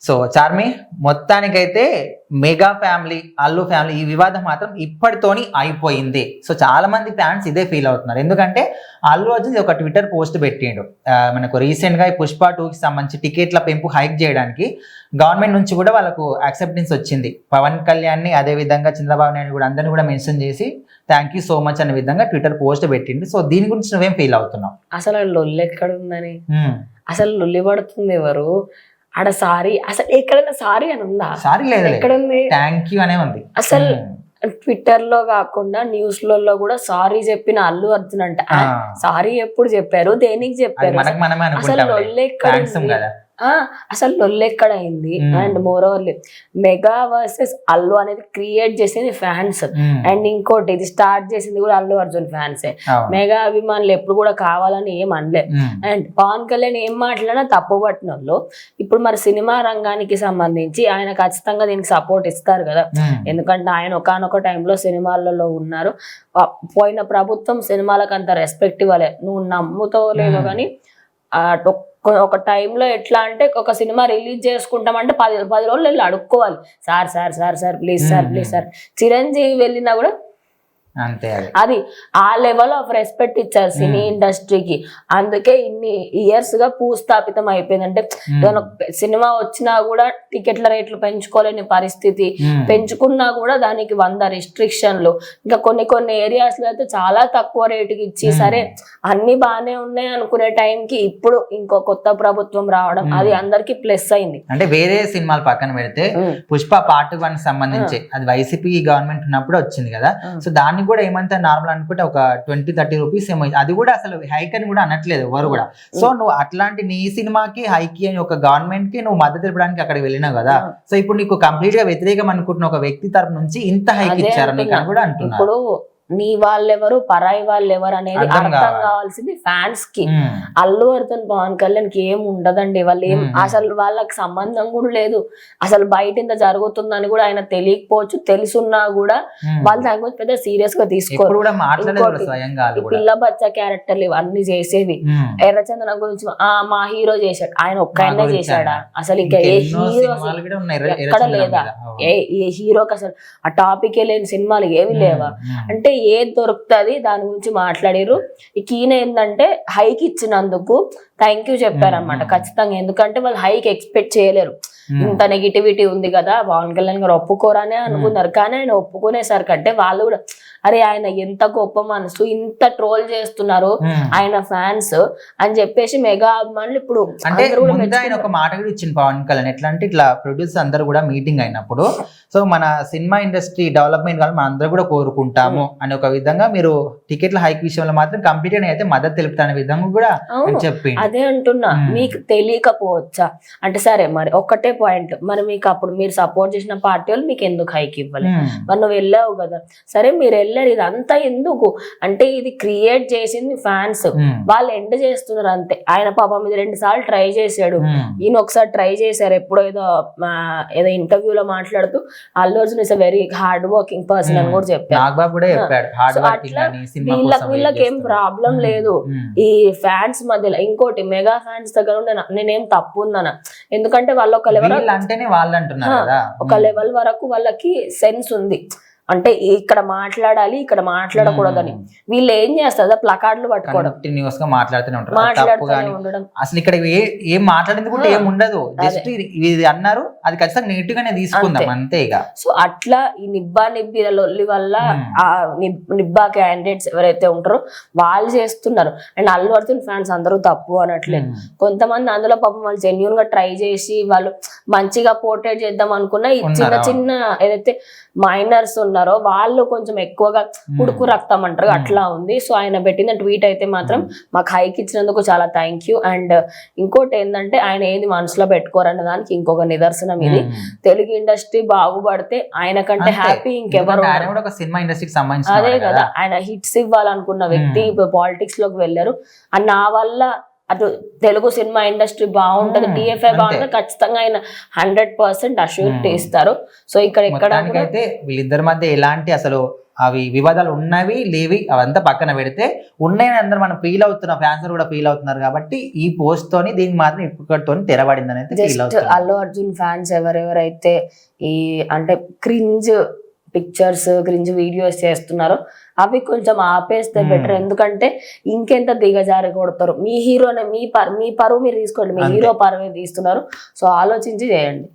So Charmi, మొత్తానికైతే mega family, Allu family ఈ వివాదం మాత్రం ఇప్పటితోని అయిపోయింది. సో చాలా మంది ఫ్యాన్స్ ఇదే ఫీల్ అవుతున్నారు. ఎందుకంటే అల్లు అర్జున్ ఒక ట్విట్టర్ పోస్ట్ పెట్టిండు. మనకు రీసెంట్ గా పుష్ప 2కి సంబంధించి టికెట్ల పెంపు హైక్ చేయడానికి గవర్నమెంట్ నుంచి కూడా వాళ్ళకు యాక్సెప్టెన్స్ వచ్చింది. పవన్ కళ్యాణ్ ని అదే విధంగా చంద్రబాబు నాయుడు కూడా అందరిని కూడా మెన్షన్ చేసి థ్యాంక్ యూ సో మచ్ అనే విధంగా ట్విట్టర్ పోస్ట్ పెట్టిండు. సో దీని గురించి నువ్వేం ఫీల్ అవుతున్నావు? అసలు లొల్లి ఎక్కడ ఉందని, అసలు లొల్లి పడుతుంది ఎవరు ఆడ? సారీ అసలు ఎక్కడైనా సారీ అని ఉందా? సారీ లేదు, ఎక్కడ ఉంది? థ్యాంక్ యూ అనే ఉంది. అసలు ట్విట్టర్ లో కాకుండా న్యూస్ లలో కూడా సారీ చెప్పిన అల్లు అర్జున్ అంట. సారీ ఎప్పుడు చెప్పారు, దేనికి చెప్పారు? అసలు లొల్లి ఎక్కడ ఉంది? అసలు లొల్లెక్కడైంది. And more overly mega versus Allu అనేది క్రియేట్ చేసింది ఫ్యాన్స్. అండ్ ఇంకోటి ఇది స్టార్ట్ చేసింది కూడా అల్లు అర్జున్ ఫ్యాన్సే. మెగా అభిమానులు ఎప్పుడు కూడా కావాలని ఏం అనలే. అండ్ పవన్ కళ్యాణ్ ఏం మాట్లాడినా తప్పు పట్టిన వాళ్ళు ఇప్పుడు మరి సినిమా రంగానికి సంబంధించి ఆయన ఖచ్చితంగా దీనికి సపోర్ట్ ఇస్తారు కదా. ఎందుకంటే ఆయన ఒకనొక టైంలో సినిమాలలో ఉన్నారు. పోయిన ప్రభుత్వం సినిమాలకు అంత రెస్పెక్ట్ ఇవ్వలే. నువ్వు నమ్ముతావో లేదో కానీ ఒక టైంలో ఎట్లా అంటే ఒక సినిమా రిలీజ్ చేసుకుంటామంటే 10 రోజులు వెళ్ళి అడుక్కోవాలి, sir sir sir sir please sir please sir. Chiranjeevi వెళ్ళినా కూడా అంతే, అది ఆ లెవెల్ ఆఫ్ రెస్పెక్ట్ ఇచ్చారు సినీ ఇండస్ట్రీకి. అందుకే ఇన్ని ఇయర్స్ గా భూస్థాపితం అయిపోయింది. అంటే సినిమా వచ్చినా కూడా టికెట్ల రేట్లు పెంచుకోలేని పరిస్థితి, పెంచుకున్నా కూడా దానికి 100 రిస్ట్రిక్షన్లు. ఇంకా కొన్ని ఏరియాస్ లో అయితే చాలా తక్కువ రేటుకి ఇచ్చి సరే అన్ని బాగానే ఉన్నాయి అనుకునే టైంకి ఇప్పుడు ఇంకో కొత్త ప్రభుత్వం రావడం అది అందరికి ప్లస్ అయింది. అంటే వేరే సినిమాలు పక్కన పెడితే పుష్ప పార్ట్ 1 సంబంధించి అది వైసీపీ గవర్నమెంట్ ఉన్నప్పుడు వచ్చింది కదా. సో దాన్ని కూడా ఏమంతా నార్మల్ అనుకుంటే ఒక 20-30 రూపీస్ ఏమో, అది కూడా అసలు హైక్ అని కూడా అనట్లేదు ఎవరు కూడా. సో నువ్వు అట్లాంటి నీ సినిమాకి హైక్ అని ఒక గవర్నమెంట్ కి నువ్వు మద్దతు తెలపడానికి అక్కడికి వెళ్ళినావు కదా. సో ఇప్పుడు నీకు కంప్లీట్ గా వ్యతిరేకం అనుకుంటున్న ఒక వ్యక్తి తరపు నుంచి ఇంత హైక్ ఇచ్చారు నీకు అని కూడా అంటున్నారు. ఇప్పుడు నీ వాళ్ళెవరు పరాయి వాళ్ళెవరు అనేది అర్థం కావాల్సింది ఫ్యాన్స్ కి. అల్లు అర్జున్ పవన్ కళ్యాణ్ కి ఏం ఉండదండి. వాళ్ళు ఏం అసలు వాళ్ళకి సంబంధం కూడా లేదు. అసలు బయట ఇంత జరుగుతుందని కూడా ఆయన తెలియకపోవచ్చు, తెలుసున్నా కూడా వాళ్ళు దాని గురించి పెద్ద సీరియస్ గా తీసుకోరు. పిల్ల బచ్చా క్యారెక్టర్లు ఇవన్నీ చేసేవి. ఎర్రచందన గురించి మా హీరో చేశాడు, ఆయన ఒక్కనే చేశాడా? అసలు ఇంకా ఏ హీరో ఎక్కడ లేదా? ఏ హీరోకి అసలు ఆ టాపిక్ లేని సినిమాలు ఏమి లేవా? అంటే ఏది దొరుకుతుంది దాని గురించి మాట్లాడారు. ఈయన ఏంటంటే హైక్ ఇచ్చినందుకు థ్యాంక్ యూ చెప్పారనమాట ఖచ్చితంగా. ఎందుకంటే వాళ్ళు హైక్ ఎక్స్పెక్ట్ చేయలేరు. ఇంత నెగిటివిటీ ఉంది కదా, పవన్ కళ్యాణ్ గారు ఒప్పుకోరానే అనుకున్నారు. కానీ ఆయన ఒప్పుకునేసరికి అంటే వాళ్ళు కూడా అరే ఆయన ఎంత గొప్ప మనసు, ఇంత ట్రోల్ చేస్తున్నారు ఆయన ఫ్యాన్స్ అని చెప్పేసి మెగా అభిమానులు ఇప్పుడు అంటే ఆయన ఒక మాట కూడా ఇచ్చింది పవన్ కళ్యాణ్. ఎట్లా అంటే ఇట్లా ప్రొడ్యూసర్ అందరూ కూడా మీటింగ్ అయినప్పుడు సో మన సినిమా ఇండస్ట్రీ డెవలప్మెంట్ కావాలి మనం అందరూ కూడా కోరుకుంటాము అని ఒక విధంగా మీరు టికెట్ల హైక్ విషయంలో మాత్రం కంప్లీట్ గా అయితే మద్దతు తెలుపుతానే విధంగా కూడా చెప్పి అదే అంటున్నా. మీకు తెలియకపోవచ్చా అంటే సరే మరి ఒక్కటే పాయింట్, మరి మీకు అప్పుడు మీరు సపోర్ట్ చేసిన పార్టీ వాళ్ళు మీకు ఎందుకు హైక్ ఇవ్వాలి? మరి నువ్వు వెళ్ళావు కదా, సరే మీరు వెళ్ళారు, ఇదంతా ఎందుకు అంటే ఇది క్రియేట్ చేసింది ఫ్యాన్స్. వాళ్ళు ఎండ్ చేస్తున్నారు అంతే. ఆయన పాపం మీద 2 సార్లు ట్రై చేశాడు, ఈయన ఒకసారి ట్రై చేశారు. ఎప్పుడో ఏదో ఇంటర్వ్యూలో మాట్లాడుతూ Allu Arjun is a very hard working person అని కూడా చెప్పారు. అట్లా వీళ్ళకి ఏం ప్రాబ్లం లేదు ఈ ఫ్యాన్స్ మధ్యలో. ఇంకోటి మెగా ఫ్యాన్స్ దగ్గర నేనేం తప్పు ఉందన, ఎందుకంటే వాళ్ళు ఒక లెవెల్ అంటేనే వాళ్ళు అంటున్నారు కదా, ఒక లెవెల్ వరకు వాళ్ళకి సెన్స్ ఉంది. అంటే ఇక్కడ మాట్లాడాలి ఇక్కడ మాట్లాడకూడదని. వీళ్ళు ఏం చేస్తారు ప్లకార్డులు పట్టుకోవడం, కంటిన్యూస్ గా మాట్లాడుతూనే ఉంటారు. అసలు ఇక్కడ ఏం మాట్లాడింది కూడా ఏం ఉండదు, జస్ట్ ఇది అన్నారు అది ఖచ్చితంగా నెగిటివ్ గానే తీసుకుందాం అంతే ఇక. సో అట్లా ఈ నిబ్బా లొల్లి వల్ల ఆ నిబ్బా క్యాండిడేట్స్ ఎవరైతే ఉంటారో వాళ్ళు చేస్తున్నారు. అండ్ అల్లు అర్జున్ ఫ్యాన్స్ అందరూ తప్పు అనట్లేదు. కొంతమంది అందులో పాపం వాళ్ళు జెన్యూన్ గా ట్రై చేసి వాళ్ళు మంచిగా పోర్ట్రేట్ చేద్దాం అనుకున్న ఈ చిన్న ఏదైతే మైనర్స్ ఉన్నారో వాళ్ళు కొంచెం ఎక్కువగా ఉడుకు రక్తం అంటారు అట్లా ఉంది. సో ఆయన పెట్టిన ట్వీట్ అయితే మాత్రం మాకు హైక్ ఇచ్చినందుకు చాలా థ్యాంక్ యూ. అండ్ ఇంకోటి ఏంటంటే ఆయన ఏది మనసులో పెట్టుకోరన్న దానికి ఇంకొక నిదర్శనం ఇది. తెలుగు ఇండస్ట్రీ బాగుపడితే ఆయన కంటే హ్యాపీ ఇంకెవరు. అదే కదా, ఆయన హిట్స్ ఇవ్వాలనుకున్న వ్యక్తి ఇప్పుడు పాలిటిక్స్ లోకి వెళ్ళారు. అండ్ నా వల్ల అటు తెలుగు సినిమా ఇండస్ట్రీ బాగుంటది, టీఎఫ్ఐ బాగుంటది, ఖచ్చితంగా ఆయన 100% అష్యూరిటీ ఇస్తారు. సో ఇక్కడ అయితే వీళ్ళిద్దరి మధ్య ఎలాంటి అసలు అవి వివాదాలు ఉన్నవి లేవి అవంతా పక్కన పెడితే ఉన్నాయని అందరూ మనం ఫీల్ అవుతున్నాం, ఫ్యాన్స్ కూడా ఫీల్ అవుతున్నారు కాబట్టి ఈ పోస్ట్ తోని దీనికి మాత్రం ఇప్పటితో తెరబడింది అనేది ఫీల్ జస్ట్ అవుతుంది. అల్లు అర్జున్ ఫ్యాన్స్ ఎవరెవరైతే ఈ అంటే క్రింజ్ పిక్చర్స్ క్రింజ్ వీడియోస్ చేస్తున్నారో అవి కొంచెం ఆపేస్తే బెటర్. ఎందుకంటే ఇంకెంత దిగజారి కొడతారు. మీ హీరోనే మీ పరువు మీరు తీసుకోండి, మీ హీరో పరువే తీస్తున్నారు. సో ఆలోచించి చేయండి.